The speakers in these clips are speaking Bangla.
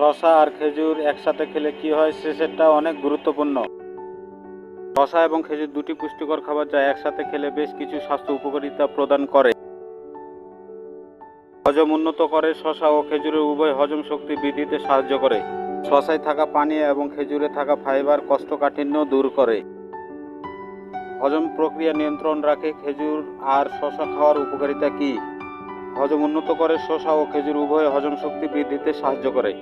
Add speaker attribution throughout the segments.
Speaker 1: শসা আর খেজুর একসাথে খেলে কি হয়, শেষেরটা অনেক গুরুত্বপূর্ণ। শসা এবং খেজুর দুটি পুষ্টিকর খাবার, যা একসাথে খেলে বেশ কিছু স্বাস্থ্য উপকারিতা প্রদান করে। হজম উন্নত করে। শসা ও খেজুরের উভয় হজম শক্তি বৃদ্ধিতে সাহায্য করে। শসায় থাকা পানি এবং খেজুরে থাকা ফাইবার কোষ্ঠকাঠিন্য দূর করে। হজম প্রক্রিয়া নিয়ন্ত্রণ রাখে। খেজুর আর শসা খাওয়ার উপকারিতা কি? হজম উন্নত করে। শসা ও খেজুর উভয় হজম শক্তি বৃদ্ধিতে সাহায্য করে।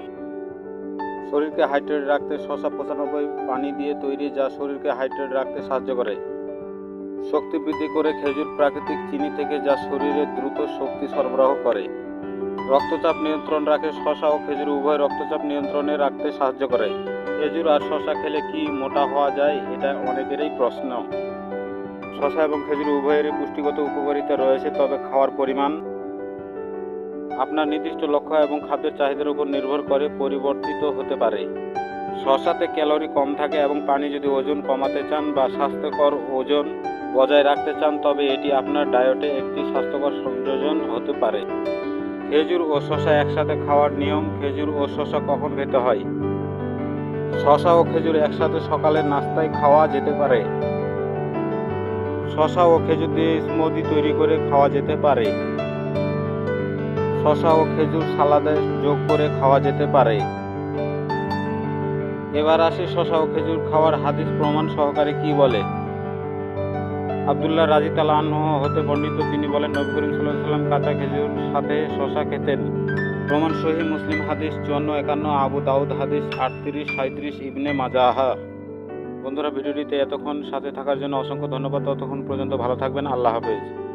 Speaker 1: শরীরকে হাইড্রেট রাখতে। শসা 95 পানি দিয়ে তৈরি, যা শরীরকে হাইড্রেট রাখতে সাহায্য করে। শক্তি বৃদ্ধি করে। খেজুর প্রাকৃতিক চিনি থেকে, যা শরীরে দ্রুত শক্তি সরবরাহ করে। রক্তচাপ নিয়ন্ত্রণ রাখে। শসা ও খেজুর উভয় রক্তচাপ নিয়ন্ত্রণে রাখতে সাহায্য করে। খেজুর আর শসা খেলে কি মোটা হওয়া যায়? এটা অনেকেরই প্রশ্ন। শসা এবং খেজুর উভয়েরই পুষ্টিগত উপকারিতা রয়েছে, তবে খাওয়ার পরিমাণ আপনার নির্দিষ্ট লক্ষ্য এবং খাদ্যের চাহিদার উপর নির্ভর করে পরিবর্তিত হতে পারে। শসাতে ক্যালোরি কম থাকে এবং পানি যদি ওজন কমাতে চান বা স্বাস্থ্যকর ওজন বজায় রাখতে চান, তবে এটি আপনার ডায়েটে একটি স্বাস্থ্যকর সংযোজন হতে পারে। খেজুর ও শসা একসাথে খাওয়ার নিয়ম। খেজুর ও শসা কখন খেতে হয়? শসা ও খেজুর একসাথে সকালের নাস্তায় খাওয়া যেতে পারে। শসা ও খেজুর দিয়ে স্মুদি তৈরি করে খাওয়া যেতে পারে। শসা ও খেজুর সালাদে যোগ করে খাওয়া যেতে পারে। এবার আসি শসা ও খেজুর খাওয়ার হাদিস প্রমাণ সহকারে কি বলে। আব্দুল্লাহ রাদিয়াল্লাহু আনহু হতে বর্ণিত, তিনি বলেন, নবী করিম সাল্লাল্লাহু আলাইহি ওয়াসাল্লাম কাঁচা খেজুর সাথে শসা খেতেন। প্রমাণ সহিহ মুসলিম হাদিস 5451, আবু দাউদ হাদিস 3837, ইবনে মাজাহ। বন্ধুরা, ভিডিওটিতে এতক্ষণ সাথে থাকার জন্য অসংখ্য ধন্যবাদ। ততক্ষণ পর্যন্ত ভালো থাকবেন। আল্লাহ হাফেজ।